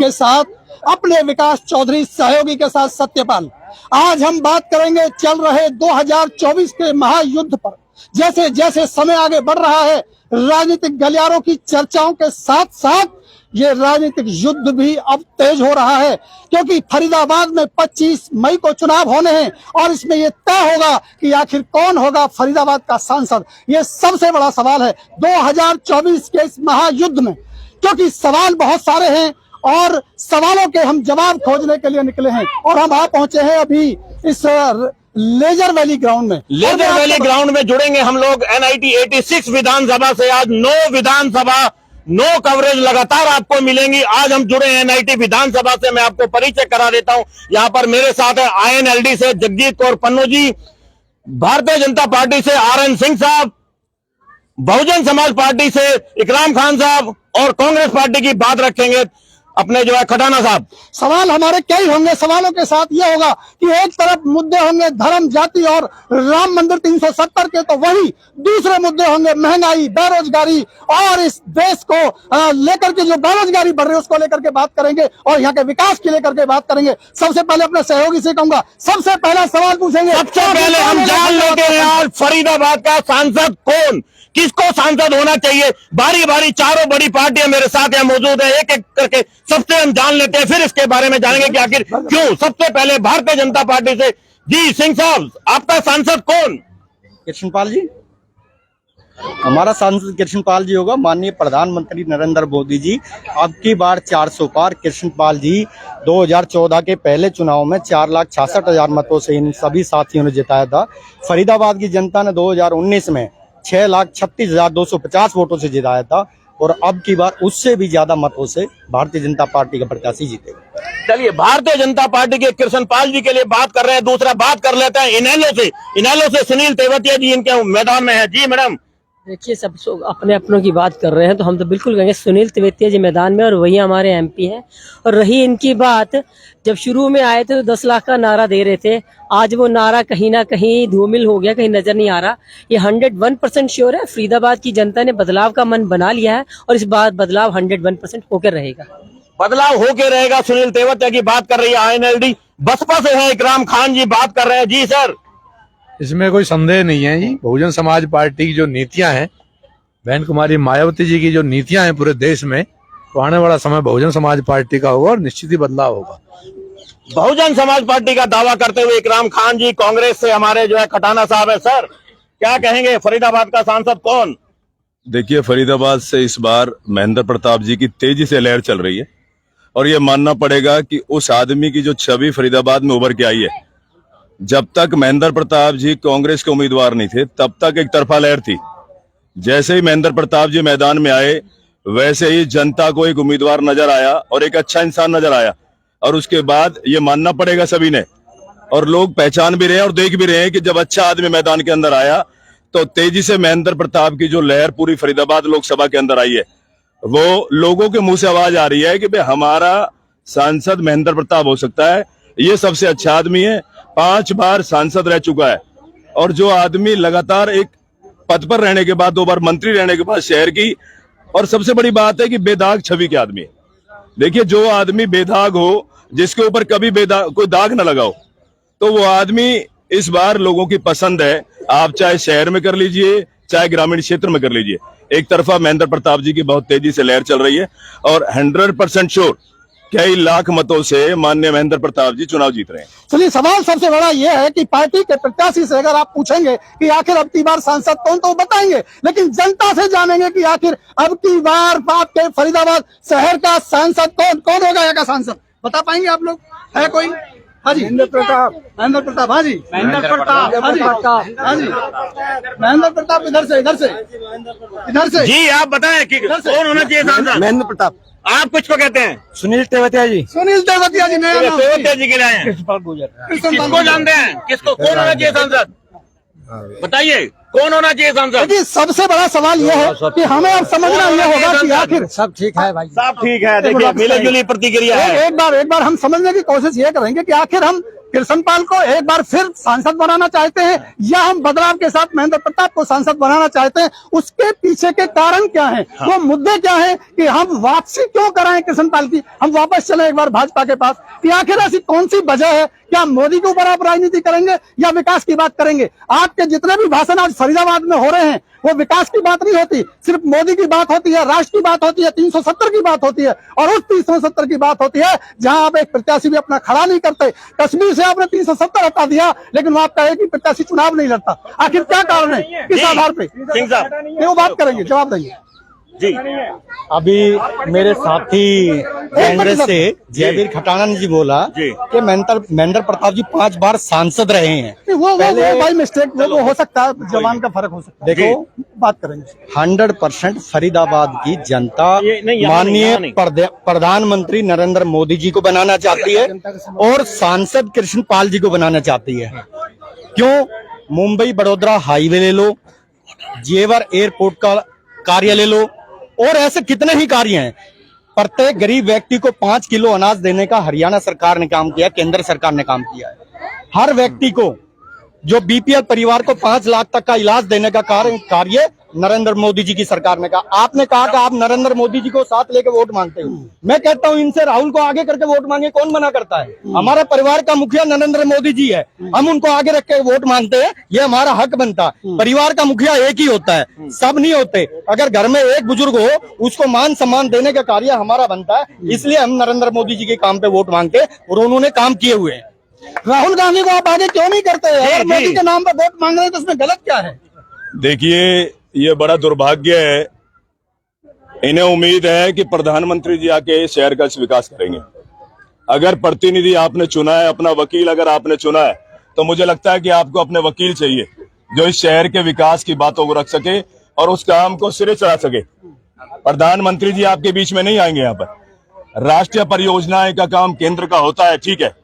के साथ अपने विकास चौधरी सहयोगी के साथ सत्यपाल। आज हम बात करेंगे चल रहे 2024 के महायुद्ध पर। जैसे जैसे समय आगे बढ़ रहा है, राजनीतिक गलियारों की चर्चाओं के साथ साथ ये राजनीतिक युद्ध भी अब तेज हो रहा है, क्योंकि फरीदाबाद में 25 मई को चुनाव होने हैं और इसमें ये तय होगा कि आखिर कौन होगा फरीदाबाद का सांसद। ये सबसे बड़ा सवाल है 2024 के इस महायुद्ध में, क्योंकि सवाल बहुत सारे हैं और सवालों के हम जवाब खोजने के लिए निकले हैं। और हम आ पहुंचे हैं अभी इस लेजर वैली ग्राउंड में। लेजर वैली ग्राउंड में जुड़ेंगे हम लोग NIT 86 विधानसभा से। आज 9 विधानसभा 9 कवरेज लगातार आपको मिलेंगी। आज हम जुड़े हैं NIT विधानसभा से। मैं आपको परिचय करा देता हूं। यहाँ पर मेरे साथ है INLD से जगजीत कौर पन्नू जी, भारतीय जनता पार्टी से RN सिंह साहब, बहुजन समाज पार्टी से इकराम खान साहब और कांग्रेस पार्टी की बात रखेंगे अपने जो है खटाना साहब। सवाल हमारे कई होंगे। सवालों के साथ ये होगा कि एक तरफ मुद्दे होंगे धर्म, जाति और राम मंदिर 370 के, तो वही दूसरे मुद्दे होंगे महंगाई, बेरोजगारी और इस देश को लेकर के जो बेरोजगारी बढ़ रही है उसको लेकर के बात करेंगे और यहाँ के विकास के लेकर के बात करेंगे। सबसे पहले अपने सहयोगी से कहूंगा, सबसे पहला सवाल पूछेंगे। सबसे पहले हम जान लेते हैं आज फरीदाबाद का सांसद कौन, किसको सांसद होना चाहिए। बारी बारी चारों बड़ी पार्टियां मेरे साथ यहाँ मौजूद है, एक एक करके सबसे हम जान लेते हैं, फिर इसके बारे में जानेंगे कि आखिर क्यों। सबसे पहले भारतीय जनता पार्टी से जी सिंह साहब, आपका सांसद कौन? कृष्णपाल जी। हमारा सांसद कृष्णपाल जी होगा। माननीय प्रधानमंत्री नरेंद्र मोदी जी अब की बार 400 पार। कृष्णपाल जी 2014 के पहले चुनाव में 4,66,000 मतों से इन सभी साथियों ने जिताया था। फरीदाबाद की जनता ने 2019 में 6,36,250 वोटों से जिताया था और अब की बार उससे भी ज्यादा मतों से भारतीय जनता पार्टी का प्रत्याशी जीतेगा। चलिए, भारतीय जनता पार्टी के कृष्णपाल जी के लिए बात कर रहे हैं। दूसरा बात कर लेते हैं इनेलो से सुनील तेवतिया जी इनके मैदान में है। जी मैडम। देखिए, सब अपने अपनों की बात कर रहे हैं तो हम तो बिल्कुल कहेंगे सुनील तेवतिया जी मैदान में, और वही हमारे MP हैं। और रही इनकी बात, जब शुरू में आए थे तो 10 लाख का नारा दे रहे थे। आज वो नारा कहीं ना कहीं धूमिल हो गया, कहीं नजर नहीं आ रहा। ये 101% श्योर है, फरीदाबाद की जनता ने बदलाव का मन बना लिया है और इस बार बदलाव 101% होकर रहेगा। बदलाव होके रहेगा। सुनील तेवतिया की बात कर रही है INLD। बसपा से है इकराम खान जी, बात कर रहे हैं। जी सर। इसमें कोई संदेह नहीं है जी, बहुजन समाज पार्टी की जो नीतियां हैं, बहन कुमारी मायावती जी की जो नीतियां हैं पूरे देश में, तो आने वाला समय बहुजन समाज पार्टी का होगा और निश्चित ही बदलाव होगा। बहुजन समाज पार्टी का दावा करते हुए इकराम खान जी, कांग्रेस से हमारे जो है खटाना साहब है। सर, क्या कहेंगे, फरीदाबाद का सांसद कौन? देखिए, फरीदाबाद से इस बार महेंद्र प्रताप जी की तेजी से लहर चल रही है और ये मानना पड़ेगा कि उस आदमी की जो छवि फरीदाबाद में उभर के आई है, जब तक महेंद्र प्रताप जी कांग्रेस के उम्मीदवार नहीं थे तब तक एक तरफा लहर थी। जैसे ही महेंद्र प्रताप जी मैदान में आए वैसे ही जनता को एक उम्मीदवार नजर आया और एक अच्छा इंसान नजर आया, और उसके बाद ये मानना पड़ेगा सभी ने, और लोग पहचान भी रहे हैं और देख भी रहे हैं कि जब अच्छा आदमी मैदान के अंदर आया तो तेजी से महेंद्र प्रताप की जो लहर पूरी फरीदाबाद लोकसभा के अंदर आई है, वो लोगों के मुंह से आवाज आ रही है कि भाई हमारा सांसद महेंद्र प्रताप हो सकता है। ये सबसे अच्छा आदमी है, 5 बार सांसद रह चुका है, और जो आदमी लगातार एक पद पर रहने के बाद 2 बार मंत्री रहने के बाद शहर की, और सबसे बड़ी बात है कि बेदाग छवि के आदमी है। देखिए, जो आदमी बेदाग हो, जिसके ऊपर कभी कोई दाग न लगा हो, तो वो आदमी इस बार लोगों की पसंद है। आप चाहे शहर में कर लीजिए चाहे ग्रामीण क्षेत्र में कर लीजिए, एक तरफा महेंद्र प्रताप जी की बहुत तेजी से लहर चल रही है और 100% श्योर कई लाख मतों से माननीय महेंद्र प्रताप जी चुनाव जीत रहे हैं। चलिए, सवाल सबसे बड़ा ये है कि पार्टी के प्रत्याशी से अगर आप पूछेंगे कि आखिर अब की बार सांसद कौन, तो बताएंगे, लेकिन जनता से जानेंगे कि आखिर अब की बार आपके फरीदाबाद शहर का सांसद कौन होगा। यहाँ का सांसद बता पाएंगे आप लोग? है कोई? हाँ जी, महेंद्र प्रताप। हाँ जी, महेंद्र प्रताप। हाँ जी, महेंद्र प्रताप। इधर से जी आप बताएं कि कौन होना चाहिए सांसद? महेंद्र प्रताप। आप कुछ को कहते हैं? सुनील तेवतिया जी। सुनील तेवतिया जी। तेवतिया जी के लिए आए हैं। किसको जानते हैं, किसको कौन होना चाहिए सांसद? बताइए, कौन होना चाहिए सांसद? देखिए, सबसे बड़ा सवाल ये है कि हमें अब समझना ये होगा कि आखिर सब ठीक है भाई, सब ठीक है। देखिए, मिली जुली प्रतिक्रिया है। एक बार हम समझने की कोशिश ये करेंगे कि आखिर हम कृष्णपाल को एक बार फिर सांसद बनाना चाहते हैं या हम बदलाव के साथ महेंद्र प्रताप को सांसद बनाना चाहते हैं, उसके पीछे के कारण क्या है, वो मुद्दे क्या है कि हम वापसी क्यों कराएं कृष्णपाल की, हम वापस चले एक बार भाजपा के पास कि आखिर ऐसी कौन सी वजह है, क्या मोदी के ऊपर आप राजनीति करेंगे या विकास की बात करेंगे। आपके जितने भी भाषण आज फरीदाबाद में हो रहे हैं वो विकास की बात नहीं होती, सिर्फ मोदी की बात होती है, राष्ट्र की बात होती है, 370 की बात होती है, और उस 370 की बात होती है जहां आप एक प्रत्याशी भी अपना खड़ा नहीं करते। कश्मीर से आपने 370 हटा दिया, लेकिन वो आपका एक ही प्रत्याशी चुनाव नहीं लड़ता। आखिर क्या कारण है, किस आधार पे? सिंह साहब ये वो बात करेंगे, जवाब देंगे जी। अभी मेरे साथी कांग्रेस से जयवीर खटाना जी बोला जी। कि महेंद्र प्रताप जी 5 बार सांसद रहे हैं। वो बाई मिस्टेक वो हो सकता है, जवान का फर्क हो सकता है। देखो, बात करेंगे 100% फरीदाबाद की जनता नहीं, माननीय प्रधानमंत्री नरेंद्र मोदी जी को बनाना चाहती है और सांसद कृष्णपाल जी को बनाना चाहती है। क्यों? मुंबई बड़ोदरा हाईवे ले लो, जेवर एयरपोर्ट का कार्य ले लो, और ऐसे कितने ही कार्य हैं। प्रत्येक गरीब व्यक्ति को 5 किलो अनाज देने का हरियाणा सरकार ने काम किया, केंद्र सरकार ने काम किया है। हर व्यक्ति को, जो बीपीएल परिवार को 5 लाख तक का इलाज देने का कार्य नरेंद्र मोदी जी की सरकार ने कहा। आपने कहा कि आप नरेंद्र मोदी जी को साथ लेके वोट मांगते हो, मैं कहता हूं इनसे राहुल को आगे करके वोट मांगे, कौन मना करता है? हमारे परिवार का मुखिया नरेंद्र मोदी जी है, हम उनको आगे रख के वोट मांगते हैं, ये हमारा हक बनता है। परिवार का मुखिया एक ही होता है, सब नहीं होते। अगर घर में एक बुजुर्ग हो, उसको मान सम्मान देने का कार्य हमारा बनता है, इसलिए हम नरेंद्र मोदी जी के काम पे वोट मांगते हैं और उन्होंने काम किए हुए हैं। राहुल गांधी को आप आगे क्यों नहीं करते? अगर मोदी के नाम पर वोट मांग रहे हैं तो उसमें गलत क्या है? देखिए, ये बड़ा दुर्भाग्य है। इन्हें उम्मीद है कि प्रधानमंत्री जी आके इस शहर का विकास करेंगे। अगर प्रतिनिधि आपने चुना है, अपना वकील अगर आपने चुना है, तो मुझे लगता है कि आपको अपने वकील चाहिए जो इस शहर के विकास की बातों को रख सके और उस काम को सिरे चढ़ा सके। प्रधानमंत्री जी आपके बीच में नहीं आएंगे। यहाँ पर राष्ट्रीय परियोजनाएं का काम केंद्र का होता है, ठीक है,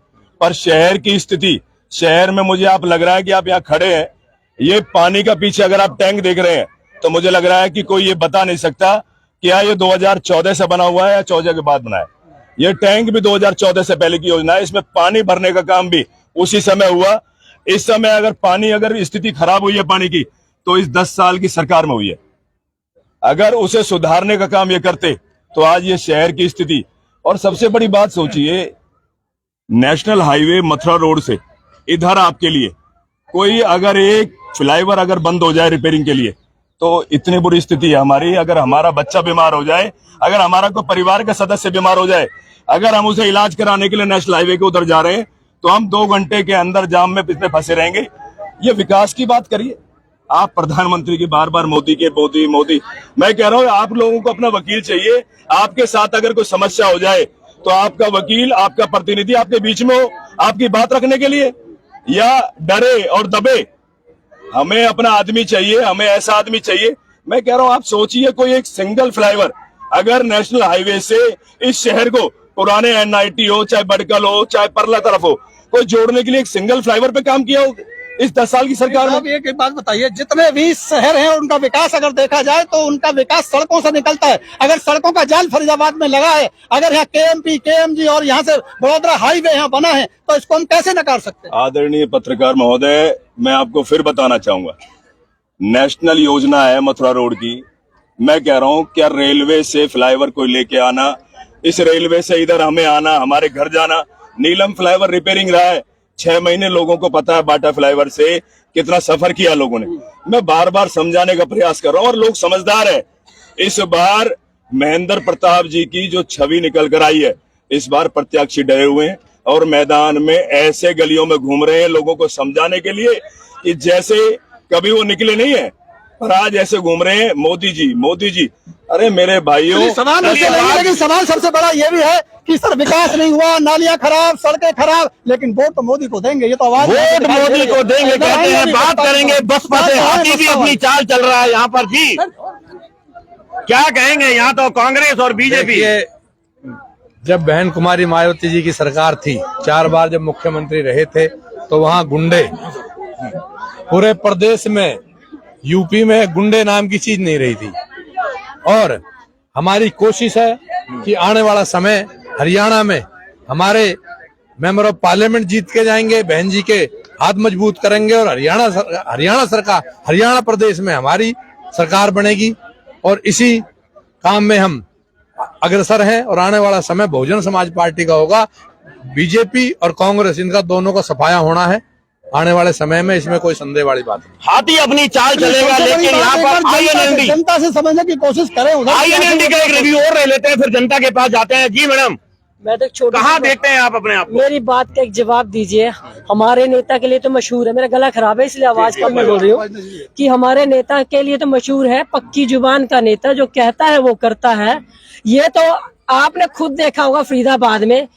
पर शहर की स्थिति, शहर में मुझे आप लग रहा है कि आप यहाँ खड़े हैं, ये पानी का पीछे अगर आप टैंक देख रहे हैं तो मुझे लग रहा है कि कोई ये बता नहीं सकता क्या ये 2014 से बना हुआ है या 14 के बाद बना है। ये टैंक भी 2014 से पहले की योजना है, इसमें पानी भरने का काम भी उसी समय हुआ। इस समय अगर स्थिति खराब हुई है पानी की, तो इस 10 साल की सरकार में हुई है। अगर उसे सुधारने का काम ये करते तो आज ये शहर की स्थिति। और सबसे बड़ी बात सोचिए, नेशनल हाईवे मथुरा रोड से इधर आपके लिए कोई अगर एक फ्लाईओवर अगर बंद हो जाए रिपेयरिंग के लिए, तो इतनी बुरी स्थिति है हमारी। अगर हमारा बच्चा बीमार हो जाए, अगर हमारा कोई परिवार का सदस्य बीमार हो जाए, अगर हम उसे इलाज कराने के लिए नेशनल हाईवे के उधर जा रहे हैं, तो हम 2 घंटे के अंदर जाम में इसमें फंसे रहेंगे। ये विकास की बात करिए। आप प्रधानमंत्री की बार बार मोदी। मैं कह रहा हूँ आप लोगों को अपना वकील चाहिए। आपके साथ अगर कोई समस्या हो जाए तो आपका वकील, आपका प्रतिनिधि आपके बीच में हो, आपकी बात रखने के लिए, या डरे और दबे। हमें अपना आदमी चाहिए, हमें ऐसा आदमी चाहिए। मैं कह रहा हूं आप सोचिए, कोई एक सिंगल फ्लाईओवर अगर नेशनल हाईवे से इस शहर को, पुराने एनआईटी हो, चाहे बड़कल हो, चाहे परला तरफ हो, कोई जोड़ने के लिए एक सिंगल फ्लाईओवर पे काम किया हो इस 10 साल की सरकार में। एक बात बताइए, जितने भी शहर हैं उनका विकास अगर देखा जाए तो उनका विकास सड़कों से निकलता है। अगर सड़कों का जाल फरीदाबाद में लगा है, अगर यहाँ केएमजी और यहाँ से बड़ोदरा हाईवे यहाँ बना है, तो इसको हम कैसे नकार सकते हैं? आदरणीय पत्रकार महोदय, मैं आपको फिर बताना चाहूंगा, नेशनल योजना है मथुरा रोड की। मैं कह रहा हूँ, क्या रेलवे से फ्लाईओवर को लेके आना, इस रेलवे से इधर हमें आना, हमारे घर जाना। नीलम फ्लाईओवर रिपेयरिंग रहा है 6 महीने, लोगों को पता है बाटा फ्लाईओवर से कितना सफर किया लोगों ने। मैं बार बार समझाने का प्रयास कर रहा हूं और लोग समझदार है। इस बार महेंद्र प्रताप जी की जो छवि निकल कर आई है, इस बार प्रत्याशी डरे हुए हैं और मैदान में ऐसे गलियों में घूम रहे हैं लोगों को समझाने के लिए कि जैसे कभी वो निकले नहीं है, पर आज ऐसे घूम रहे हैं मोदी जी। अरे मेरे भाइयों, सवाल लेकिन सवाल सबसे बड़ा ये भी है कि सर विकास नहीं हुआ, नालियां खराब, सड़कें खराब, लेकिन वोट तो मोदी को देंगे। ये तो आवाज वोट मोदी को देंगे कहते हैं। बात करेंगे बसपा से, हाथी भी अपनी चाल चल रहा है यहाँ पर जी। क्या कहेंगे, यहाँ तो कांग्रेस और बीजेपी। जब बहन कुमारी मायावती जी की सरकार थी, 4 बार जब मुख्यमंत्री रहे थे, तो वहां गुंडे पूरे प्रदेश में, यूपी में गुंडे नाम की चीज नहीं रही थी। और हमारी कोशिश है कि आने वाला समय हरियाणा में हमारे मेंबर ऑफ पार्लियामेंट जीत के जाएंगे, बहन जी के हाथ मजबूत करेंगे और हरियाणा प्रदेश में हमारी सरकार बनेगी और इसी काम में हम अग्रसर हैं और आने वाला समय बहुजन समाज पार्टी का होगा। बीजेपी और कांग्रेस इनका दोनों का सफाया होना है आने वाले समय में, इसमें कोई संदेह वाली बात नहीं। हाथी अपनी चाल चलेगा, लेकिन यहाँ पर आईएनएलडी जनता से समझने की कोशिश करें। आईएनएलडी का एक रिव्यू और ले लेते हैं, फिर जनता के पास जाते हैं। जी मैडम, मैं तो छोटा कहाँ देखते हैं आप अपने आप को? मेरी बात का एक जवाब दीजिए। हमारे नेता के लिए तो मशहूर है, मेरा गला खराब है इसलिए आवाज कम मैं बोल रही हूँ, कि हमारे नेता के लिए तो मशहूर है पक्की जुबान का नेता, जो कहता है वो करता है। ये तो आपने खुद देखा होगा फरीदाबाद में,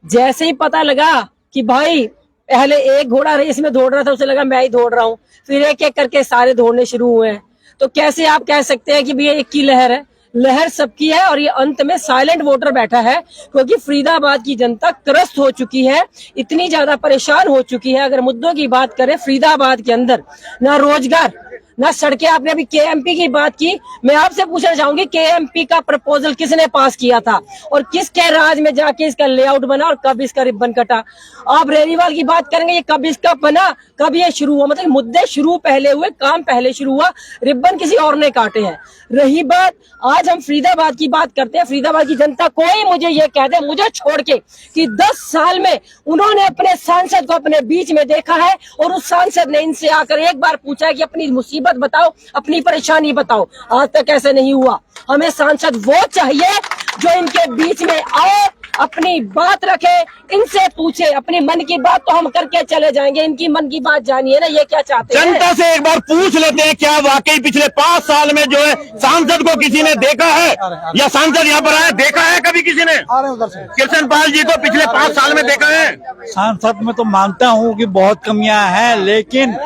जैसे ही पता लगा कि भाई पहले एक घोड़ा रेस में दौड़ रहा था, उसे लगा मैं ही दौड़ रहा हूँ, फिर एक एक करके सारे दौड़ने शुरू हुए हैं। तो कैसे आप कह सकते हैं कि भैया एक की लहर है? लहर सबकी है और ये अंत में साइलेंट वोटर बैठा है, क्योंकि फरीदाबाद की जनता त्रस्त हो चुकी है, इतनी ज्यादा परेशान हो चुकी है। अगर मुद्दों की बात करें फरीदाबाद के अंदर, ना रोजगार ना सड़कें, आपने अभी केएमपी की बात की, मैं आपसे पूछना चाहूंगी केएमपी का प्रपोजल किसने पास किया था और किसके राज में जाके इसका लेआउट बना और कब इसका रिबन कटा? आप रेरीवाल की बात करेंगे, ये कब इसका बना, कब ये शुरू हुआ? मतलब मुद्दे शुरू पहले हुए, काम पहले शुरू हुआ, रिबन किसी और ने काटे हैं। रही बात, आज हम फरीदाबाद की बात करते हैं, फरीदाबाद की जनता कोई मुझे ये कह दे, मुझे छोड़ के, कि 10 साल में उन्होंने अपने सांसद को अपने बीच में देखा है और उस सांसद ने इनसे आकर एक बार पूछा है कि अपनी मुसीबत बताओ, अपनी परेशानी बताओ। आज तक ऐसे नहीं हुआ। हमें सांसद वो चाहिए जो इनके बीच में आए, अपनी बात रखे, इनसे पूछे अपनी मन की बात, तो हम करके चले जाएंगे। इनकी मन की बात जानिए ना, ये क्या चाहते हैं। जनता से एक बार पूछ लेते हैं, क्या वाकई पिछले 5 साल में जो है सांसद को किसी ने देखा है, या सांसद यहाँ पर आया देखा है कभी किसी ने? कृष्ण पाल जी को पिछले 5 साल में देखा है? सांसद में तो मानता हूँ कि बहुत कमियां हैं, लेकिन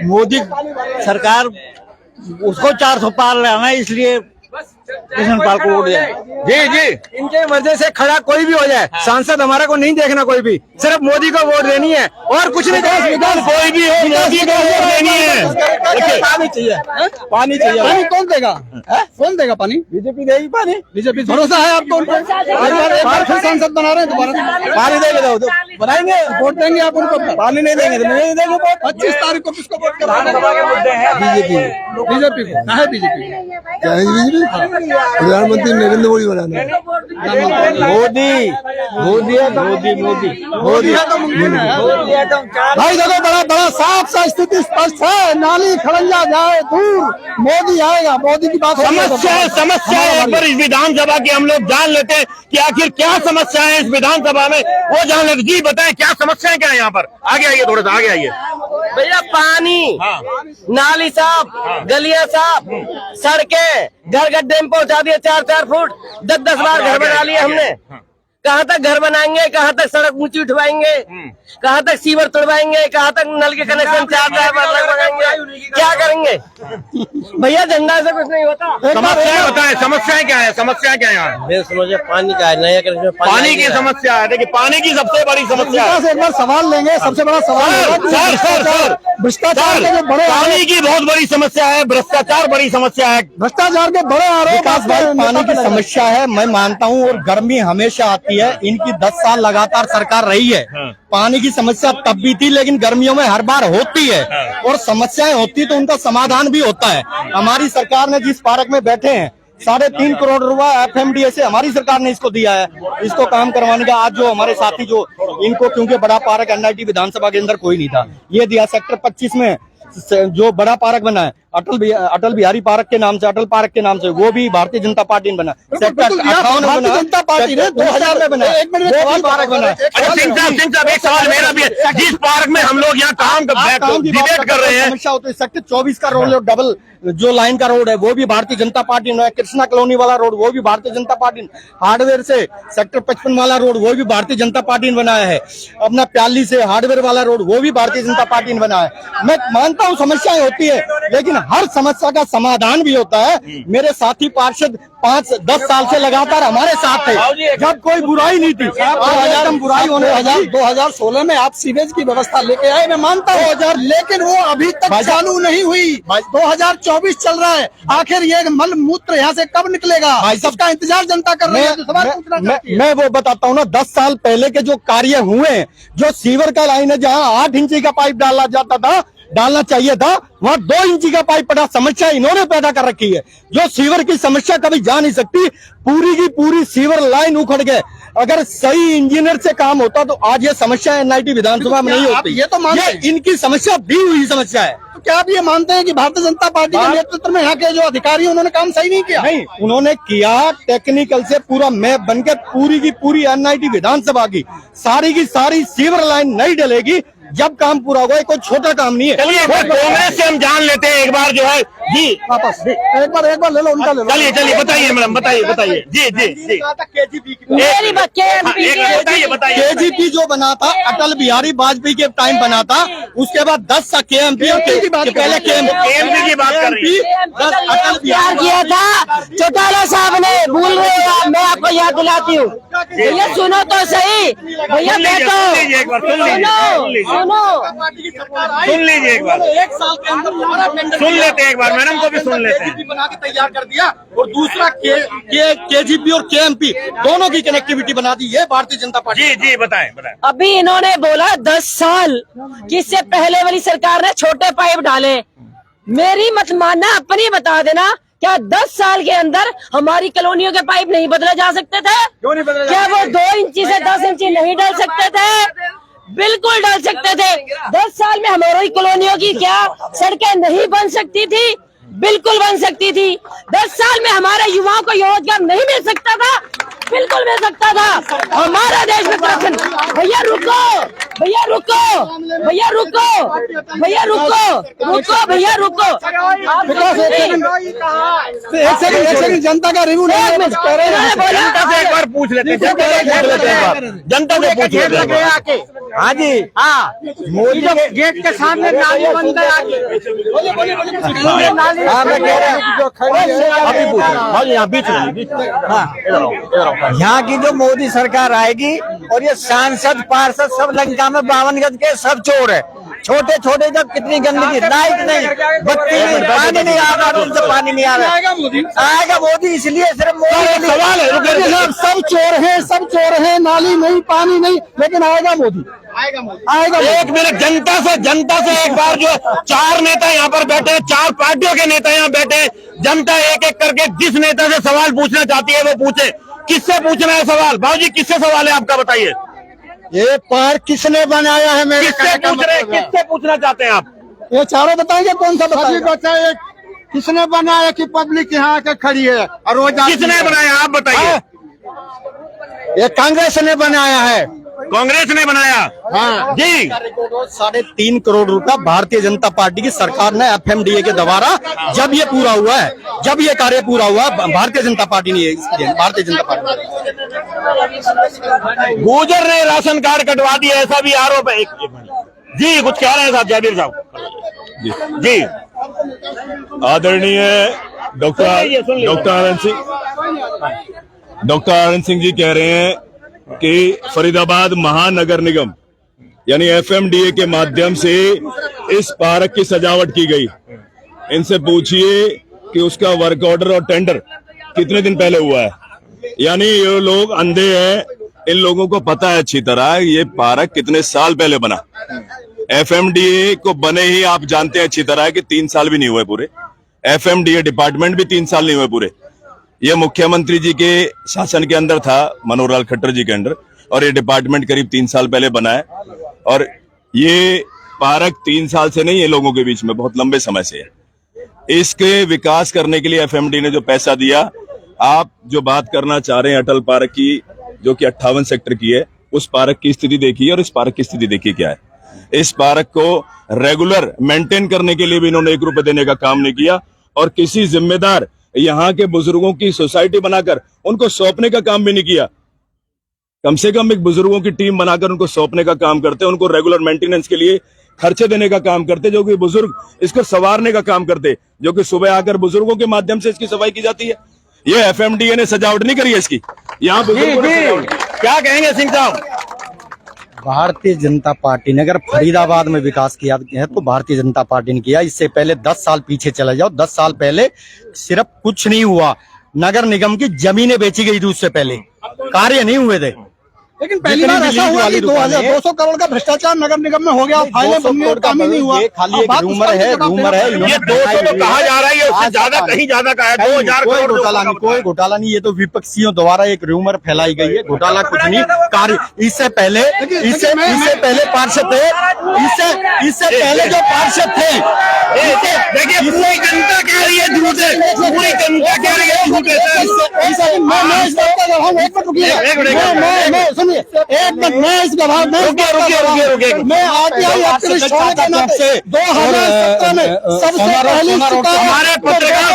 मोदी सरकार उसको 400 पार लाना है, इसलिए कृष्ण पाल को वोट जाए। जी इनके वजह से खड़ा कोई भी हो जाए, सांसद हमारा को नहीं देखना, कोई भी, सिर्फ मोदी को वोट देनी है और कुछ नहीं। कोई भी हो, मोदी को वोट देनी है। पानी चाहिए, पानी चाहिए। पानी कौन देगा? कौन देगा पानी? बीजेपी देगी पानी। बीजेपी भरोसा है आपको उन पर? एक बार फिर सांसद बना रहे हैं दोबारा, पानी देंगे तो बनाएंगे, वोट देंगे आप उनको? पानी नहीं देंगे तो नहीं देंगे वोट। 25 तारीख को किसको वोट करना? बीजेपी को। कहाँ है बीजेपी? प्रधानमंत्री नरेंद्र मोदी बनाना है। मोदी मोदी है तो मोदी मोदी मोदी है तो मुमकिन है। भाई देखो, बड़ा बड़ा साफ सा स्थिति स्पष्ट है, नाली खड़ंजा जाए दूर, मोदी आएगा, मोदी की बात। समस्या एक बार इस विधानसभा की हम लोग जान लेते हैं कि आखिर क्या समस्या है इस विधानसभा में, वो जान लेते। जी बताएं, क्या समस्या है क्या है यहाँ पर? आगे आइए, थोड़ा सा आगे आइए। भैया पानी, नाली साफ, गलियां साफ, सड़कें, घर गड्ढे में पहुंचा दिए 4-4 फुट, 10-10 बार घर बना लिए हमने। कहाँ तक घर बनाएंगे, कहाँ तक सड़क ऊंची उठवाएंगे, कहाँ तक सीवर तोड़वाएंगे, कहाँ तक नल के कनेक्शन 4-4 बार लगवाएंगे, क्या करेंगे? भैया झंडा से कुछ नहीं होता। समस्याएं बताएं, समस्याएं क्या है? समस्या क्या है यहाँ? मैं समझे पानी का है, नया कनेक्शन पानी की समस्या है। देखिए, पानी की सबसे बड़ी समस्या है। से एक बार सवाल लेंगे, सबसे बड़ा सवाल सर, भ्रष्टाचार के जो बड़े पानी की बहुत बड़ी समस्या है, भ्रष्टाचार बड़ी समस्या है, भ्रष्टाचार के बड़े आरोप। विकास भाई, पानी की समस्या है, मैं मानता हूँ, और गर्मी हमेशा आती है। इनकी 10 साल लगातार सरकार रही है, पानी की समस्या तब भी थी, लेकिन गर्मियों में हर बार होती है, और समस्याएं होती तो उनका समाधान भी होता है। हमारी सरकार ने जिस पार्क में बैठे हैं, 3.5 करोड़ रुपया FMDA से हमारी सरकार ने इसको दिया है, इसको काम करवाने का। आज जो हमारे साथी जो इनको, क्योंकि बड़ा पार्क NIT विधानसभा के अंदर कोई नहीं था, ये दिया। सेक्टर 25 में जो बड़ा पार्क बना है अटल बिहारी पार्क के नाम से, अटल पार्क के नाम से, वो भी भारतीय जनता पार्टी ने बना। सेक्टर 58 में बना, जनता पार्टी ने 2000 में बना, वो भी पार्क बना। सिंह साहब एक सवाल मेरा भी है। जिस पार्क में हम लोग यहाँ काम डिबेट कर रहे हैं, समस्या होती है। सेक्टर 24 का रोड, जो डबल जो लाइन का रोड है, वो भी भारतीय जनता पार्टी ने। कृष्णा कॉलोनी वाला रोड, वो भी भारतीय जनता पार्टी ने। हार्डवेयर से सेक्टर 55 वाला रोड, वो भी भारतीय जनता पार्टी ने बनाया है। अपना प्याली से हार्डवेयर वाला रोड, वो भी भारतीय जनता पार्टी ने बनाया है। मैं मानता हूँ समस्याएं होती है, लेकिन हर समस्या का समाधान भी होता है। मेरे साथी पार्षद 5-10 साल से लगातार हमारे साथ थे, जब कोई बुराई नहीं थी। एकदम बुराई होने 2016 में आप सीवेज की व्यवस्था लेके आए, मैं मानता हूँ, लेकिन वो अभी तक चालू नहीं हुई। 2024 चल रहा है, आखिर ये मल मूत्र यहाँ से कब निकलेगा? सबका इंतजार जनता कर रही है। मैं वो बताता हूँ ना, 10 साल पहले के जो कार्य हुए, जो सीवर का लाइन है जहाँ 8 इंची का पाइप डालना चाहिए था, वहाँ 2 इंची का पाइप पड़ा। समस्या इन्होंने पैदा कर रखी है। जो सीवर की समस्या कभी जा नहीं सकती, पूरी की पूरी सीवर लाइन उखड़ गए। अगर सही इंजीनियर से काम होता तो आज ये समस्या एनआईटी विधानसभा में नहीं होती। ये तो मानते हैं, इनकी समस्या दी हुई समस्या है। तो क्या आप ये मानते हैं कि भारतीय जनता पार्टी के नेतृत्व में यहाँ के जो अधिकारी उन्होंने काम सही नहीं किया? नहीं, उन्होंने किया। टेक्निकल से पूरा मैप बनकर पूरी की पूरी एनआईटी विधानसभा की सारी सीवर लाइन नहीं डलेगी जब काम पूरा होगा। कोई छोटा काम नहीं है। चलिए कांग्रेस से हम जान लेते हैं एक बार जो है जी, वापस एक बार ले लो, उनका ले लो। चलिए बताइए मैडम, बताइए जी। केजीपी जो बना था अटल बिहारी वाजपेयी के टाइम बना था, उसके बाद 10 केएमपी पहले केएमपी की बात कर रही है। अटल बिहारी किया था चौटाला साहब ने, भूल रहे हो आप? मैं आपको याद दिलाती हूँ। भैया सुनो तो सही, भैया बैठो, सुन लीजिए एक बार, 1 साल के अंदर सुन लेते हैं एक बार, मैडम को भी सुन लेते हैं। बना के तैयार कर दिया, और दूसरा केजीपी और केएमपी दोनों की कनेक्टिविटी बना दी है भारतीय जनता पार्टी। जी बताएं। अभी इन्होंने बोला 10 साल, किससे पहले वाली सरकार ने छोटे पाइप डाले। मेरी मत मानना, अपनी बता देना, क्या 10 साल के अंदर हमारी कॉलोनियों के पाइप नहीं बदले जा सकते थे? क्यों नहीं बदले? क्या वो 2 इंची से 10 इंची नहीं डाल सकते थे? बिल्कुल डाल सकते थे। 10 साल में हमारी कॉलोनियों की क्या सड़कें नहीं बन सकती थी? बिल्कुल बन सकती थी। 10 साल में हमारे युवाओं को रोजगार नहीं मिल सकता था? बिल्कुल मिल सकता था। हमारा देश में करप्शन। भैया रुको, भैया रुको, भैया रुको, भैया रुको, रुको भैया रुको। एक सेकंड, जनता का रिव्यू जनता से एक बार पूछ लेते हैं, जनता से पूछ लेते हैं। हाँ जी, हाँ, मोदी के गेट के सामने नाली बन गया। हाँ, मैं कह रहा हूँ जो खड़ी है अभी पूछ रहे हैं, बीच में यहाँ की जो मोदी सरकार आएगी, और ये सांसद पार्षद सब लंका में 52 गज के सब चोर है। छोटे जब कितनी गंदगी, लाइट नहीं, बत्ती नहीं, पानी नहीं आ रहा, उनसे पानी नहीं आ रहा। आएगा मोदी, इसलिए सिर्फ मोदी। सवाल है, सब चोर हैं, नाली नहीं, पानी नहीं, लेकिन आएगा मोदी। एक मिनट, जनता से एक बार, जो 4 नेता यहाँ पर बैठे हैं, 4 पार्टियों के नेता यहाँ बैठे हैं, जनता एक एक करके जिस नेता से सवाल पूछना चाहती है वो पूछे। किससे पूछना है सवाल? बाबूजी किससे सवाल है आपका, बताइए। ये पार्क किसने बनाया है? मेरे किससे पूछ रहे हैं, किससे पूछना चाहते हैं आप? ये चारों बताएंगे, कौन सा बताएंगे? किसने बनाया कि पब्लिक यहाँ आकर खड़ी है और रोज? किसने बनाया आप बताइए। ये कांग्रेस ने बनाया है। कांग्रेस ने बनाया? हाँ जी। 3.5 करोड़ रुपया भारतीय जनता पार्टी की सरकार ने एफएमडीए के द्वारा, जब ये पूरा हुआ है, जब ये कार्य पूरा हुआ, भारतीय जनता पार्टी ने, भारतीय जनता पार्टी गुर्जर ने राशन कार्ड कटवा दिया, ऐसा भी आरोप है। एक मिनट जी, कुछ कह रहे हैं साहब, जयवीर साहब जी। आदरणीय डॉक्टर आनंद सिंह जी कह रहे हैं कि फरीदाबाद महानगर निगम यानी एफएमडीए के माध्यम से इस पार्क की सजावट की गई। इनसे पूछिए कि उसका वर्क ऑर्डर और टेंडर कितने दिन पहले हुआ है। यानी ये लोग अंधे हैं, इन लोगों को पता है अच्छी तरह ये पार्क कितने साल पहले बना। एफएमडीए को बने ही आप जानते हैं अच्छी तरह कि 3 साल भी नहीं हुए पूरे। एफएमडीए डिपार्टमेंट भी 3 साल नहीं हुए पूरे। ये मुख्यमंत्री जी के शासन के अंदर था, मनोहर लाल खट्टर जी के अंदर, और ये डिपार्टमेंट करीब 3 साल पहले बना है। और ये पार्क 3 साल से नहीं है, लोगों के बीच में बहुत लंबे समय से है। इसके विकास करने के लिए एफएमडी ने जो पैसा दिया, आप जो बात करना चाह रहे हैं अटल पार्क की, जो कि 58 सेक्टर की है, उस पार्क की स्थिति देखिए और इस पार्क की स्थिति देखिए क्या है। इस पार्क को रेगुलर मेंटेन करने के लिए भी इन्होंने 1 रुपए देने का काम नहीं किया, और किसी जिम्मेदार यहाँ के बुजुर्गों की सोसाइटी बनाकर उनको सौंपने का काम भी नहीं किया। कम से कम एक बुजुर्गों की टीम बनाकर उनको सौंपने का काम करते हैं, उनको रेगुलर मेंटेनेंस के लिए खर्चे देने का काम करते, जो कि बुजुर्ग इसको संवारने का काम करते, जो कि सुबह आकर बुजुर्गों के माध्यम से इसकी सफाई की जाती है। ये एफएमडीए ने सजावट नहीं करी है इसकी, यहाँ बुजुर्गों ने सजावट की। क्या कहेंगे सिंह साहब? भारतीय जनता पार्टी ने अगर फरीदाबाद में विकास किया है तो भारतीय जनता पार्टी ने किया। इससे पहले 10 साल पीछे चले जाओ, 10 साल पहले सिर्फ कुछ नहीं हुआ, नगर निगम की जमीनें बेची गई थी, उससे पहले कार्य नहीं हुए थे। लेकिन पहली बार ऐसा हुआ कि 200 करोड़ का भ्रष्टाचार नगर निगम में हो गया, फाइलें बन गई, काम ही नहीं हुआ। खाली एक रूमर है, रूमर है। ये 200 तो कहा जा रहा है, उससे ज्यादा कहीं ज्यादा का है, 2000 कोई करोड़। घोटाला नहीं, कोई घोटाला नहीं। ये तो विपक्षियों द्वारा एक रूमर फैलाई गई है, घोटाला कुछ नहीं। कार्य इससे पहले पार्षद थे, इससे पहले जो पार्षद थे, देखिए पूरी जनता कह रही है झूठे, पूरी जनता कह रही है झूठे। मैं इस बात का गवाह हूं, एक मिनट रुकिए, मैं सुनिए, एक मिनट, मैं इस गवाह, रुकिए। मैं आरटीआई एक्टिविस्ट होने के नाते 2017 में सबसे पहली हमारे पत्रकार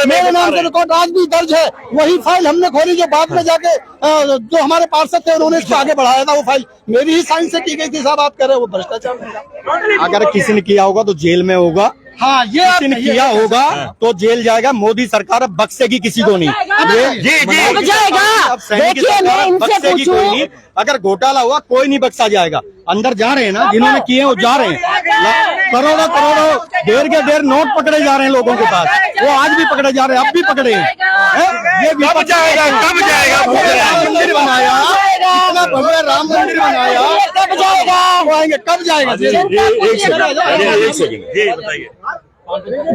मेरे नाम से रिकॉर्ड आज भी दर्ज है। वही फाइल हमने खोली जो बाद में जाके जो हमारे पार्षद थे उन्होंने इसको आगे बढ़ाया था। वो फाइल मेरी ही साइन से की गई थी। साहब आप कह रहे हो वो भ्रष्टाचार नहीं था। अगर किसी ने किया होगा तो जेल में होगा। हाँ, ये किसी ने किया होगा तो जेल जाएगा। मोदी सरकार अब बख्शेगी किसी को नहीं। अब जाएगा। देखिए मैं इनसे पूछूं, अगर घोटाला हुआ कोई नहीं बख्शा जाएगा। अंदर जा रहे हैं ना, जिन्होंने किए वो जा रहे हैं। करोड़ों देर के देर नोट पकड़े जा रहे हैं लोगों के पास, वो आज भी पकड़े जा रहे हैं, अब भी पकड़े हैं। ये कब जाएगा? राम मंदिर बनाया, इतना भव्य राम मंदिर बनाया, कब जाएगा? वो आएंगे कब जाएगा? एक सेकंड बताइए।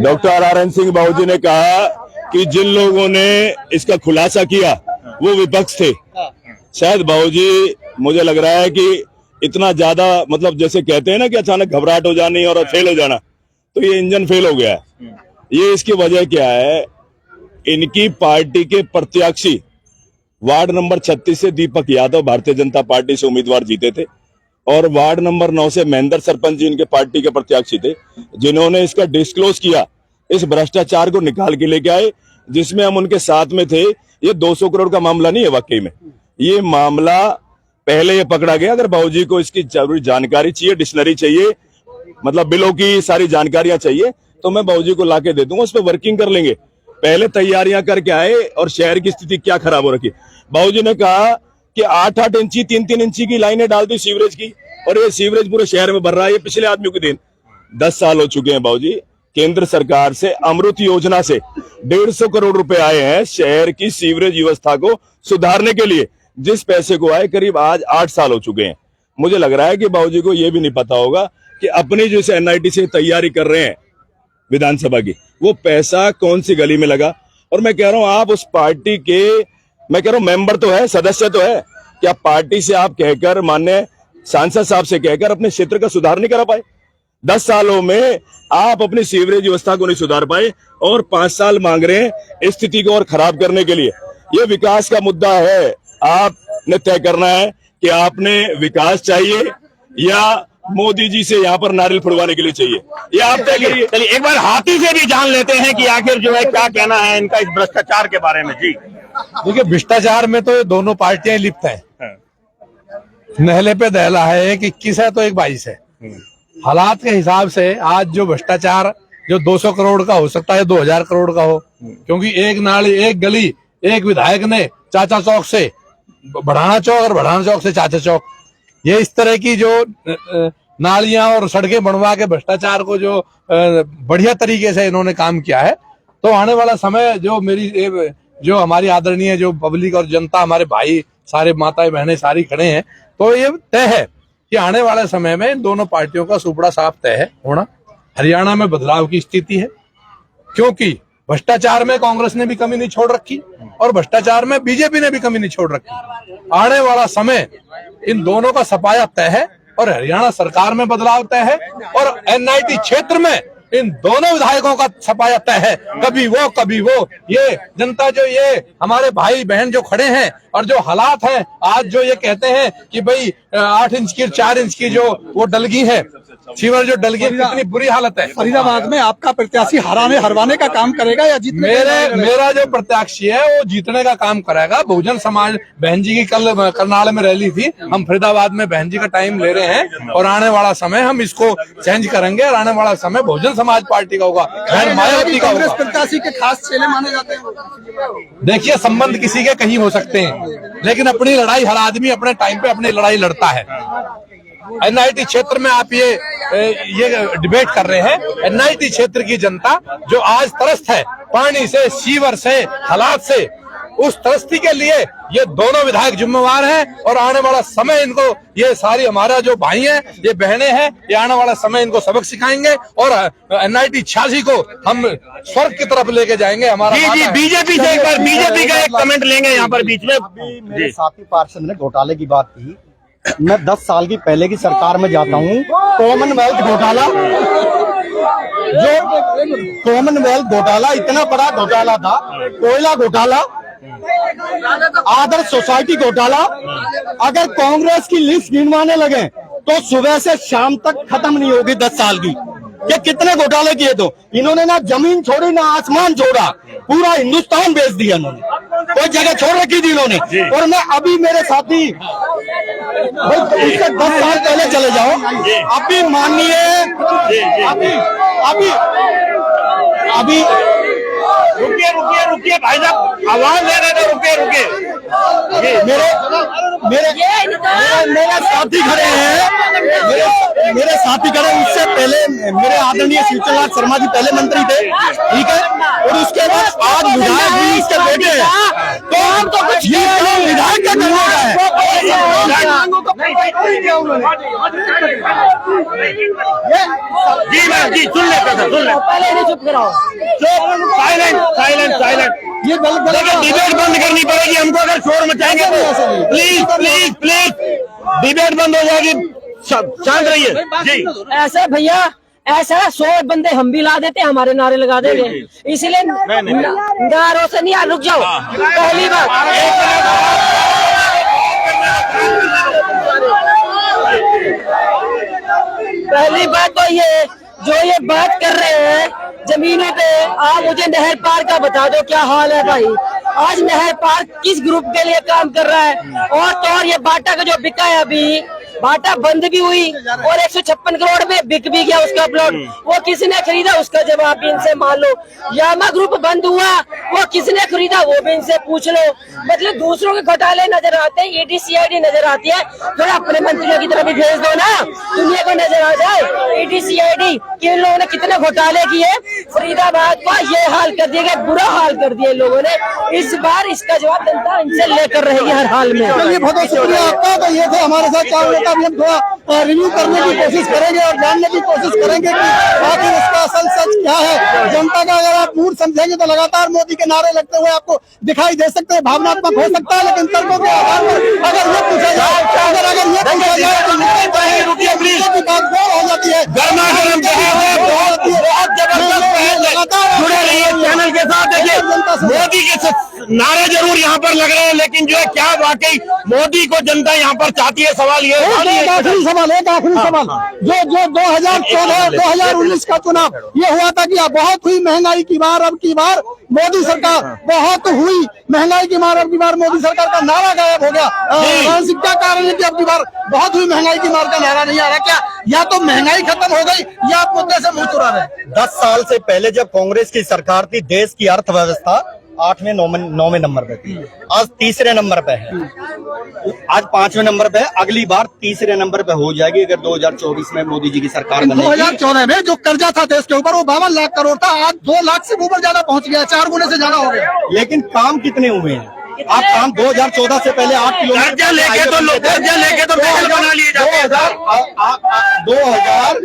डॉक्टर RN सिंह बाबूजी ने कहा कि जिन लोगों ने इसका खुलासा किया वो विपक्ष थे। शायद बाबूजी, मुझे लग रहा है कि इतना ज्यादा, मतलब जैसे कहते हैं ना कि अचानक घबराहट हो जानी और फेल हो जाना, तो ये इंजन फेल हो गया है। ये इसकी वजह क्या है? इनकी पार्टी के प्रत्याशी वार्ड नंबर 36 से दीपक यादव भारतीय जनता पार्टी से उम्मीदवार जीते थे, और वार्ड नंबर 9 से महेंद्र सरपंच जी इनके पार्टी के प्रत्याशी थे, जिन्होंने इसका डिस्क्लोज किया, इस भ्रष्टाचार को निकाल के लेके आए, जिसमें हम उनके साथ में थे। ये 200 करोड़ का मामला नहीं है, वाकई में ये मामला पहले ये पकड़ा गया। अगर बाबूजी को इसकी जरूरी जानकारी चाहिए, डिक्शनरी चाहिए, मतलब बिलों की सारी जानकारियां चाहिए, तो मैं बाबूजी को लाके दे दूंगा, उस पर वर्किंग कर लेंगे। पहले तैयारियां करके आए और शहर की स्थिति क्या खराब हो रखी। बाबूजी ने कहा कि 8-8 इंची 3-3 इंची की लाइनें डाल दी सीवरेज की, और ये सीवरेज पूरे शहर में भर रहा है। ये पिछले आदमियों के दिन 10 साल हो चुके हैं बाबूजी। केंद्र सरकार से अमृत योजना से 150 करोड़ रुपए आए हैं शहर की सीवरेज व्यवस्था को सुधारने के लिए, जिस पैसे को आए करीब आज 8 साल हो चुके हैं। मुझे लग रहा है कि बाबूजी को यह भी नहीं पता होगा कि अपनी जो NIT से तैयारी कर रहे हैं विधानसभा की, वो पैसा कौन सी गली में लगा। और मैं कह रहा हूं, आप उस पार्टी के, मैं कह रहा हूं मेंबर तो है, सदस्य तो है, क्या पार्टी से आप कहकर, माननीय सांसद साहब से कहकर अपने क्षेत्र का सुधार नहीं करा पाए? 10 सालों में आप अपनी सीवरेज व्यवस्था को नहीं सुधार पाए और 5 साल मांग रहे हैं स्थिति को और खराब करने के लिए। ये विकास का मुद्दा है, आपने तय करना है कि आपने विकास चाहिए या मोदी जी से यहाँ पर नारियल फुड़वाने के लिए चाहिए, ये आप तय करिए। चलिए एक बार हाथी से भी जान लेते हैं कि आखिर जो है क्या कहना है इनका इस भ्रष्टाचार के बारे में। जी देखिए, भ्रष्टाचार में तो दोनों पार्टियां लिप्त हैं। नहले पे दहला है, एक 21 है तो एक 22 है। हालात के हिसाब से आज जो भ्रष्टाचार जो 200 करोड़ का हो सकता है 2000 करोड़ का हो, क्योंकि एक नाली, एक गली, एक विधायक ने चाचा चौक से बढ़ाना चौक और बढ़ाना चौक से चाचा चौक, ये इस तरह की जो नालियां और सड़कें बनवा के भ्रष्टाचार को जो बढ़िया तरीके से इन्होंने काम किया है, तो आने वाला समय जो हमारी आदरणीय जो पब्लिक और जनता, हमारे भाई सारे, माताएं बहनें सारी खड़े हैं, तो ये तय है कि आने वाले समय में इन दोनों पार्टियों का सुपड़ा साफ तय है होना। हरियाणा में बदलाव की स्थिति है, क्योंकि भ्रष्टाचार में कांग्रेस ने भी कमी नहीं छोड़ रखी और भ्रष्टाचार में बीजेपी ने भी कमी नहीं छोड़ रखी। आने वाला समय इन दोनों का सफाया तय है और हरियाणा सरकार में बदलाव तय है और NIT क्षेत्र में इन दोनों विधायकों का सफाया तय है। कभी वो ये जनता, जो ये हमारे भाई बहन जो खड़े हैं और जो हालात हैं आज, जो ये कहते हैं कि भाई 8 इंच की 4 इंच की जो वो डलगी है, सीवर जो डल गया, कितनी बुरी हालत है। फरीदाबाद में आपका प्रत्याशी हरवाने का काम करेगा या जीतने मेरा जो प्रत्याशी है वो जीतने का काम करेगा। बहुजन समाज, बहन जी की कल करनाल में रैली थी, हम फरीदाबाद में बहन जी का टाइम ले रहे हैं और आने वाला समय हम इसको चेंज करेंगे और आने वाला समय बहुजन समाज पार्टी का होगा, बहन मायावती का होगा। प्रत्याशी के खास चेले माने जाते हैं। देखिए, संबंध किसी के कहीं हो सकते हैं, लेकिन अपनी लड़ाई हर आदमी अपने टाइम पे अपनी लड़ाई लड़ता है। एनआईटी क्षेत्र में आप ये डिबेट कर रहे हैं। एनआईटी क्षेत्र की जनता जो आज त्रस्त है पानी से, सीवर से, हालात से, उस त्रस्ती के लिए ये दोनों विधायक जिम्मेवार हैं और आने वाला समय इनको, ये सारी हमारा जो भाई हैं, ये बहनें हैं, ये आने वाला समय इनको सबक सिखाएंगे और एनआईटी 86 को हम स्वर्ग की तरफ लेके जाएंगे। हमारा जी बीजेपी से एक बार बीजेपी का एक कमेंट लेंगे यहाँ पर बीच में। मेरे साथी पार्षद ने घोटाले की बात की। मैं 10 साल की पहले की सरकार में जाता हूँ। कॉमनवेल्थ घोटाला इतना बड़ा घोटाला था, कोयला घोटाला, आदर्श सोसाइटी घोटाला। अगर कांग्रेस की लिस्ट गिनवाने लगे तो सुबह से शाम तक खत्म नहीं होगी 10 साल की। ये कितने घोटाले किए। तो इन्होंने ना जमीन छोड़ी ना आसमान छोड़ा, पूरा हिंदुस्तान बेच दिया इन्होंने, कोई जगह छोड़ रखी थी इन्होंने। और मैं अभी मेरे साथी भाई इससे 10 साल पहले चले जाओ, अभी माननीय अभी रुकिए भाई साहब, आवाज ले रहे थे, रुकिए। मेरे साथी खड़े हैं, मेरे साथी खड़े। उससे पहले मेरे आदरणीय शिवचंद्र शर्मा जी पहले मंत्री थे, ठीक है, और उसके बाद आज विधायक भी इसके बेटे हैं। तो हम तो कुछ विधायक क्या करने का है। जी सुन ले, पहले नहीं चुप कराओ, साइलेंट। ये लेकिन डिबेट बंद करनी पड़ेगी हमको, अगर शोर मचाएंगे तो प्लीज डिबेट बंद हो जाएगी, शांत रहिए जी। ऐसा भैया, ऐसा 100 बंदे हम भी ला देते, हमारे नारे लगा देंगे, इसलिए नारों से नहीं। रुक जाओ, पहली बात तो ये जो ये बात कर रहे हैं जमीनों पे, आप मुझे नहर पार का बता दो क्या हाल है भाई। आज नहर पार किस ग्रुप के लिए काम कर रहा है? और तो और ये बाटा का जो बिका है, अभी बाटा बंद भी हुई और 156 करोड़ में बिक भी गया उसका प्लॉट, वो किसने खरीदा उसका जवाब भी इनसे मान लो। यामा ग्रुप बंद हुआ, वो किसने खरीदा वो भी इनसे पूछ लो। मतलब दूसरों के घोटाले नजर आते हैं, ईडी सीआईडी नजर आती है, थोड़ा अपने मंत्रियों की तरफ भी भेज दो ना, दुनिया को नजर आ जाए। ईडी सीआईडी किन लोगों ने कितने घोटाले किए, फरीदाबाद का ये हाल कर दिया, बुरा हाल कर दिया लोगों ने। इस बार इसका जवाब जनता इनसे लेकर रहेगी हर हाल में। चलिए, बहुत शुक्रिया आपका। तो ये थे हमारे साथ 4 लोग, भी हम थोड़ा रिव्यू करने की कोशिश करेंगे और जानने की कोशिश करेंगे कि आखिर इसका असल सच क्या है। जनता का अगर आप मूड समझेंगे तो लगातार मोदी के नारे लगते हुए आपको दिखाई दे सकते हैं, भावनात्मक हो सकता है, लेकिन तर्कों के आधार पर अगर ये पूछा जाए तो बात गौर हो जाती है। गर्मा-गर्म बहुत जबरदस्त लगातार जुड़े रहिए चैनल के साथ। देखिए, मोदी के नारे जरूर यहाँ पर लग रहे हैं, लेकिन जो है क्या वाकई मोदी को जनता यहाँ पर चाहती है, सवाल ये है। एक आखिरी सवाल जो 2014-2019 का चुनाव ये हुआ था कि बहुत हुई महंगाई की बार, अब की बार मोदी सरकार, बहुत हुई महंगाई की मार, अब की बार मोदी सरकार का नारा गायब हो गया। क्या कारण है कि अब की बार बहुत हुई महंगाई की मार का नारा नहीं आ रहा? क्या या तो महंगाई खत्म हो गई या आप मुद्दे से मुंह चुरा रहे? 10 साल से पहले जब कांग्रेस की सरकार थी, देश की अर्थव्यवस्था 8वें 9वें नंबर पे थी, आज 3रे नंबर पे है, आज 5वें नंबर पे है। अगली बार 3रे नंबर पे हो जाएगी अगर 2024 में मोदी जी की सरकार बनेगी। 2014 में जो कर्जा था देश के ऊपर वो 52 लाख करोड़ था, आज 2 लाख से ऊपर ज्यादा पहुंच गया, 4 गुने से ज्यादा हो गया। लेकिन काम कितने हुए हैं? आप काम 2014 से पहले 8 किलोमीटर कर्जा लेके तो महल बना लिए जाते हैं। 2000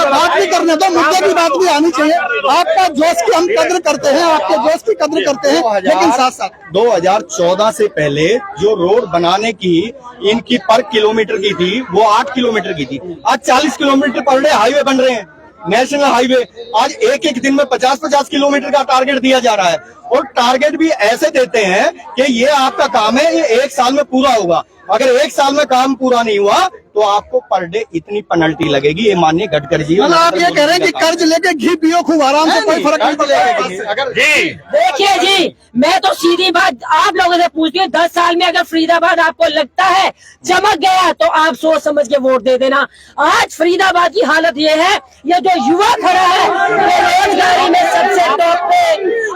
बात भी करने दो, मुद्दे की बात भी आनी चाहिए। आपका जोश की हम कद्र करते हैं, आपके जोश की कद्र करते हैं, लेकिन साथ साथ 2014 से पहले जो रोड बनाने की इनकी पर किलोमीटर की थी वो 8 किलोमीटर की थी, आज 40 किलोमीटर पर डे हाईवे बन रहे हैं। नेशनल हाईवे आज एक एक दिन में 50-50 किलोमीटर का टारगेट दिया जा रहा है, और टारगेट भी ऐसे देते हैं कि ये आपका काम है, ये 1 साल में पूरा होगा। अगर 1 साल में काम पूरा नहीं हुआ तो आपको पर डे इतनी पेनल्टी लगेगी। ये माननीय गडकरी जी, मतलब आप ये कह रहे हैं कि कर्ज लेके घी पियो खूब आराम से, कोई फर्क नहीं पड़ेगा। अगर जी देखिए जी, मैं तो सीधी बात आप लोगों से पूछती हूँ, 10 साल में अगर फरीदाबाद आपको लगता है चमक गया तो आप सोच समझ के वोट दे देना। आज फरीदाबाद की हालत ये है, ये जो युवा खड़ा है बेरोजगारी में सबसे टॉप पे,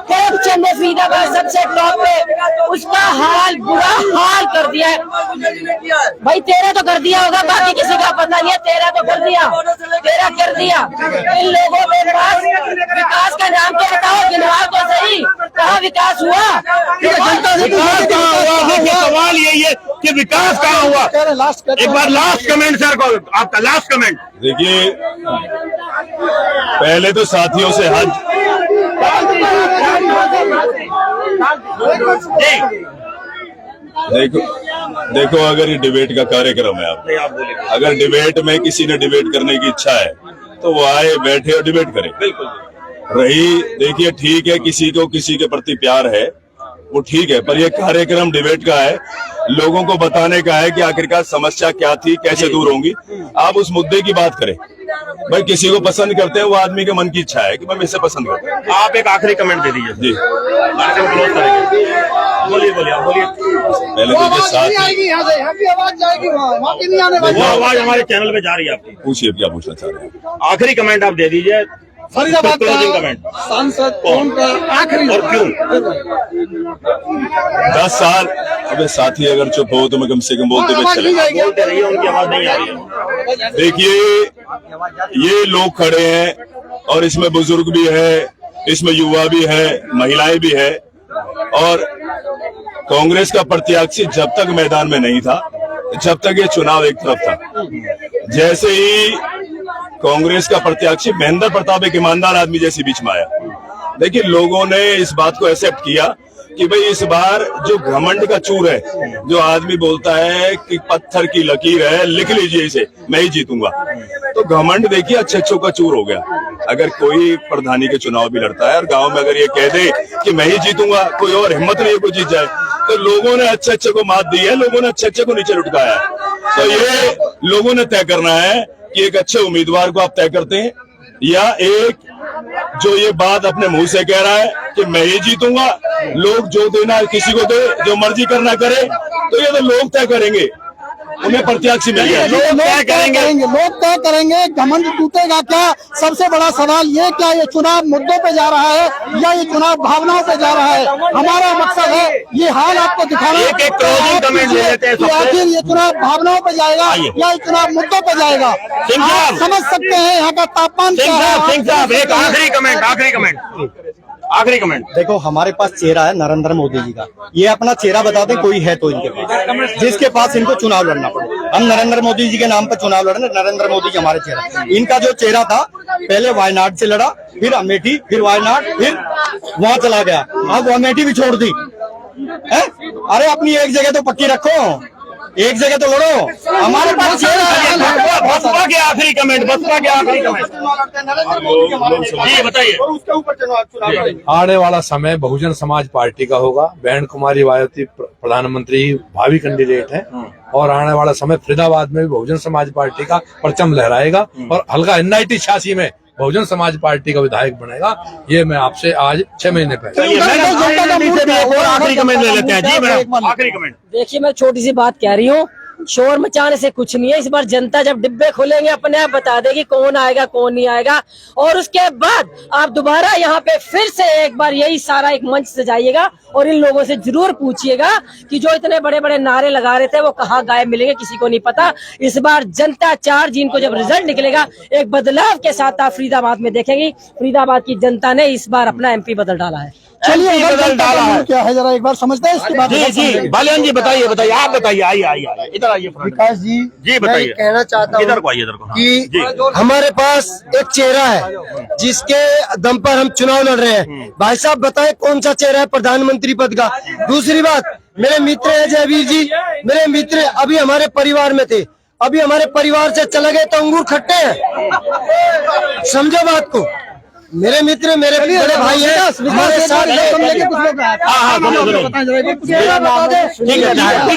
करप्शन में फरीदाबाद सबसे टॉप पे, उसका हाल बुरा हाल कर दिया है। भाई तेरा तो कर दिया होगा, बाकी किसी का पता नहीं है, तेरा तो कर दिया, तेरा कर दिया। इन लोगों के पास विकास का नाम तो बताओ, गिनवाओ तो सही, कहाँ विकास हुआ? विकास कहाँ हुआ? देखिए सवाल यही है कि विकास कहाँ हुआ। एक बार लास्ट कमेंट सर को, आपका लास्ट कमेंट। देखिए, पहले तो साथियों से देखो अगर ये डिबेट का कार्यक्रम है, आप अगर डिबेट में किसी ने डिबेट करने की इच्छा है तो वो आए, बैठे और डिबेट करे। रही देखिए, ठीक है, किसी को किसी के प्रति प्यार है, वो ठीक है, पर ये कार्यक्रम डिबेट का है, लोगों को बताने का है कि आखिरकार समस्या क्या थी, कैसे दूर होंगी। आप उस मुद्दे की बात करें। भाई किसी को पसंद करते हैं, वो आदमी के मन की इच्छा है कि मैं इसे पसंद करता हूँ। आप एक आखिरी कमेंट दे दीजिए जी, बोलिए बोलिए आप बोलिए। पहले देखिए साथ आवाज जाएगी, वहाँ की नहीं आने वाली। वो आवाज हमारे चैनल पे जा रही है आपकी। पूछिए क्या पूछना चाह रहे हैं। आखिरी कमेंट आप दे दीजिए। फरीदाबाद क्लोजिंग का कमेंट सांसद कौन का आखिरी और क्यों? 10 साल। अबे साथी अगर चुप हो तो मैं कम से कम बोलते हुए चले। बोलते रहिए, उनकी आवाज नहीं आ रही है। देखिए, ये लोग खड़े हैं और इसमें बुजुर्ग भी है, इसमें युवा भी है, महिलाएं भी है, और कांग्रेस का प्रत्याशी जब तक मैदान में नहीं था, जब तक ये चुनाव एक तरफ था, जैसे ही कांग्रेस का प्रत्याशी महेंद्र प्रताप एक ईमानदार आदमी जैसे बीच में आया, देखिए लोगों ने इस बात को एक्सेप्ट किया कि भाई इस बार जो घमंड का चूर है, जो आदमी बोलता है कि पत्थर की लकीर है, लिख लीजिए इसे, मैं ही जीतूंगा, तो घमंड देखिए अच्छे का चूर हो गया। अगर कोई प्रधानी के चुनाव भी लड़ता है और गांव में अगर ये कह दे कि मैं ही जीतूंगा, कोई और हिम्मत नहीं है कोई जीत जाए, तो लोगों ने अच्छे को मात दी है, लोगों ने अच्छे को नीचे लुटकाया है। तो ये लोगों ने तय करना है कि एक अच्छे उम्मीदवार को आप तय करते हैं, या एक जो ये बात अपने मुंह से कह रहा है कि मैं ही जीतूंगा, लोग जो देना किसी को दे, जो मर्जी करना करे, तो ये तो लोग तय करेंगे, उन्हें प्रत्याशी मिल गया। लोग तय करेंगे, घमंड टूटेगा क्या? सबसे बड़ा सवाल ये, क्या ये चुनाव मुद्दों पे जा रहा है या ये चुनाव भावनाओं पे जा रहा है? हमारा मकसद है ये हाल आपको दिखाना। एक क्लोजिंग कमेंट ले लेते हैं। आखिर ये चुनाव भावनाओं पे जाएगा या ये चुनाव मुद्दों पे जाएगा? आप समझ सकते हैं यहाँ का तापमान क्या है। सिंह साहब एक आखिरी कमेंट। देखो, हमारे पास चेहरा है नरेंद्र मोदी जी का, ये अपना चेहरा बता दें कोई है तो इनके पास, जिसके पास इनको चुनाव लड़ना पड़े। हम नरेंद्र मोदी जी के नाम पर चुनाव लड़ रहे हैं, नरेंद्र मोदी जी हमारे चेहरा। इनका जो चेहरा था, पहले वायनाड से लड़ा, फिर अमेठी, फिर वायनाड, फिर वहां चला गया, अब अमेठी भी छोड़ दी है। अरे अपनी एक जगह तो पक्की रखो, एक जगह तो लड़ो। हमारे पास बसपा के आखिरी कमेंट जी बताइए। आने वाला समय बहुजन समाज पार्टी का होगा। बहन कुमारी मायावती प्रधानमंत्री भावी कैंडिडेट है, और आने वाला समय फरीदाबाद में भी बहुजन समाज पार्टी का परचम लहराएगा, और हल्का NIT 86 में बहुजन समाज पार्टी का विधायक बनेगा। ये मैं आपसे आज 6 महीने पहले। आखिरी कमेंट ले लेते हैं जी मैडम, आखिरी कमेंट। देखिए, मैं छोटी सी बात कह रही हूँ, शोर मचाने से कुछ नहीं है। इस बार जनता जब डिब्बे खोलेंगे अपने आप बता देगी कौन आएगा कौन नहीं आएगा, और उसके बाद आप दोबारा यहाँ पे फिर से एक बार यही सारा एक मंच सजाइएगा और इन लोगों से जरूर पूछिएगा कि जो इतने बड़े बड़े नारे लगा रहे थे वो कहाँ गायब मिलेंगे, किसी को नहीं पता। इस बार जनता 4 जून को जब रिजल्ट निकलेगा, एक बदलाव के साथ आप फरीदाबाद में देखेंगी। फरीदाबाद की जनता ने इस बार अपना MP बदल डाला है। चलिए क्या है जरा एक बार समझते हैं इसके बाद। जी बालियान जी बताइए आप बताइए। आइए इधर आइए विकास जी, जी बताइए। मैं कहना चाहता हूँ इधर को आइए, इधर को कि हमारे पास एक चेहरा है जिसके दम पर हम चुनाव लड़ रहे हैं। भाई साहब बताएं कौन सा चेहरा है प्रधानमंत्री पद का? दूसरी बात, मेरे मित्र है जयवीर जी, मेरे मित्र अभी हमारे परिवार में थे, अभी हमारे परिवार से चले गए तो अंगूर खट्टे हैं। समझो बात को, मेरे मित्र मेरे बड़े भाई हैं, हमारे साथ ठीक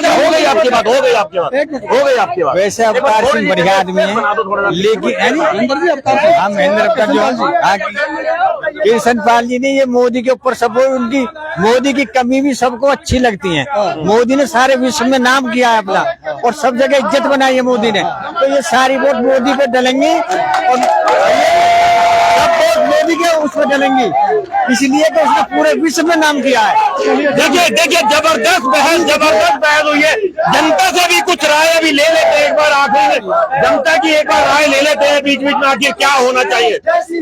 है, हो गई आपकी बात, हो गई आपकी बात। वैसे अवतार सिंह बढ़िया आदमी है, लेकिन हाँ महेंद्र अवतार जो कृष्ण पाल जी ने ये मोदी के ऊपर सब उनकी मोदी की कमी भी सबको अच्छी लगती है। मोदी ने सारे विश्व में नाम किया है अपना और सब जगह इज्जत बनाई है मोदी ने, तो ये सारी वोट मोदी पे डलेंगे और सब वोट मोदी के उस पर डलेंगी, इसलिए कि उसने पूरे विश्व में नाम किया है। देखिए जबरदस्त बहस हुई है। जनता से भी कुछ राय अभी ले लेते हैं, एक बार आखिरी में जनता की एक बार राय ले लेते हैं बीच बीच में आखिर क्या होना चाहिए। जी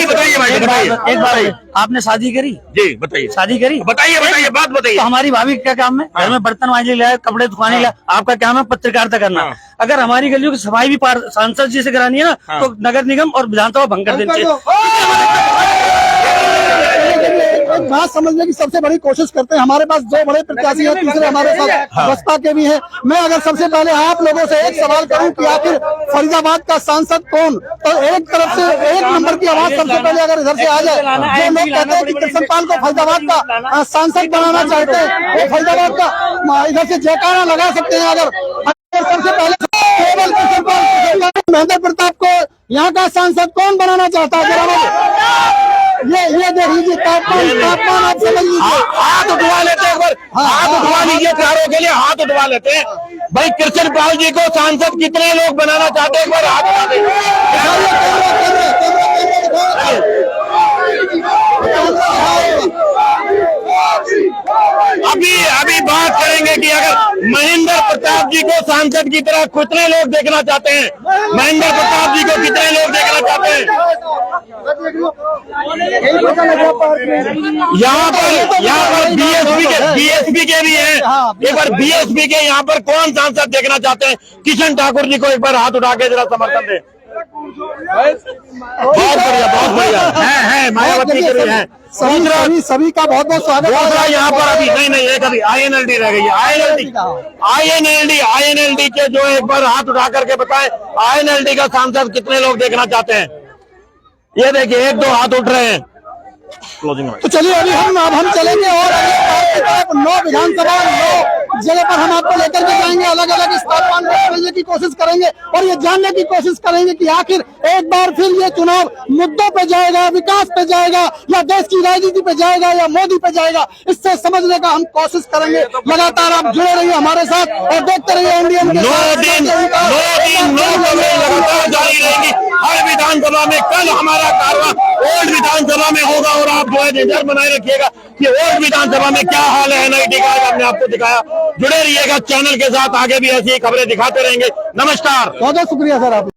बताइए भाई, बताइए एक बार आपने शादी करी? जी बताइए, शादी करी? बताइए बात बताइए। तो हमारी भाभी का काम है घर में बर्तन मांजने लाए, कपड़े धुआने लाए, आपका काम है पत्रकारिता करना। अगर हमारी गलियों की सफाई भी सांसद जी से करानी है ना, तो नगर निगम और विधानसभा भंग कर देनी चाहिए। एक बात समझने की सबसे बड़ी कोशिश करते हैं। हमारे पास दो बड़े प्रत्याशी हैं, तीसरे हमारे साथ बसपा के भी हैं। मैं अगर सबसे पहले आप लोगों से एक सवाल करूं कि आखिर फरीदाबाद का सांसद कौन, तो एक तरफ से एक नंबर की आवाज सबसे पहले अगर इधर से आ जाए, जो लोग कहते हैं कि कृष्ण पाल को फरीदाबाद का सांसद बनाना चाहते हैं, वो फरीदाबाद का इधर से जयकारा लगा सकते हैं। अगर सबसे पहले केवल कृष्ण पाल महेंद्र प्रताप को यहाँ का सांसद कौन बनाना चाहता है? ये देख लीजिए तापमान आप समझ लीजिए। हाथ उठवा लेते हैं, हाथ उठवा लीजिए चारों के लिए, हाथ उठवा लेते हैं भाई। कृष्ण पाल जी को सांसद कितने लोग बनाना चाहते हैं, एक बार हाथ उठा अभी बात करेंगे कि अगर महेंद्र प्रताप जी को सांसद की तरह कितने लोग देखना चाहते हैं, महेंद्र प्रताप जी को कितने लोग देखना चाहते हैं। यहाँ पर बीएसपी के भी हैं, एक बार बीएसपी के यहाँ पर कौन सांसद देखना चाहते हैं? किशन ठाकुर जी को एक बार हाथ उठा के जरा समर्थन दें। बहुत बढ़िया है मायावती के भी है। सभी का बहुत बहुत स्वागत है। यहाँ पर अभी नहीं एक अभी आईएनएलडी रह गई है। आईएनएलडी के जो एक बार हाथ उठा करके बताएं, आईएनएलडी का सांसद कितने लोग देखना चाहते हैं? ये देखिए एक दो हाथ उठ रहे हैं। तो चलिए अभी हम चलेंगे और आगे 9 विधानसभा 9 जगह पर हम आपको लेकर के जाएंगे। अलग अलग इस तापमान को समझने की कोशिश करेंगे और ये जानने की कोशिश करेंगे कि आखिर एक बार फिर ये चुनाव मुद्दों पे जाएगा, विकास पे जाएगा, या देश की राजनीति पे जाएगा, या मोदी पे जाएगा। इससे समझने का हम कोशिश करेंगे। लगातार आप जुड़े रहिए हमारे साथ और देखते रहिए इंडियन के लगातार जारी रहेगी हर विधानसभा में। कल हमारा कारवां ओल्ड विधानसभा में होगा और आप जो है नजर बनाए रखिएगा कि ओल्ड विधानसभा में क्या हाल है एनआईटी का। हमने आपको दिखाया, जुड़े रहिएगा चैनल के साथ, आगे भी ऐसी खबरें दिखाते रहेंगे। नमस्कार, बहुत बहुत शुक्रिया सर आप।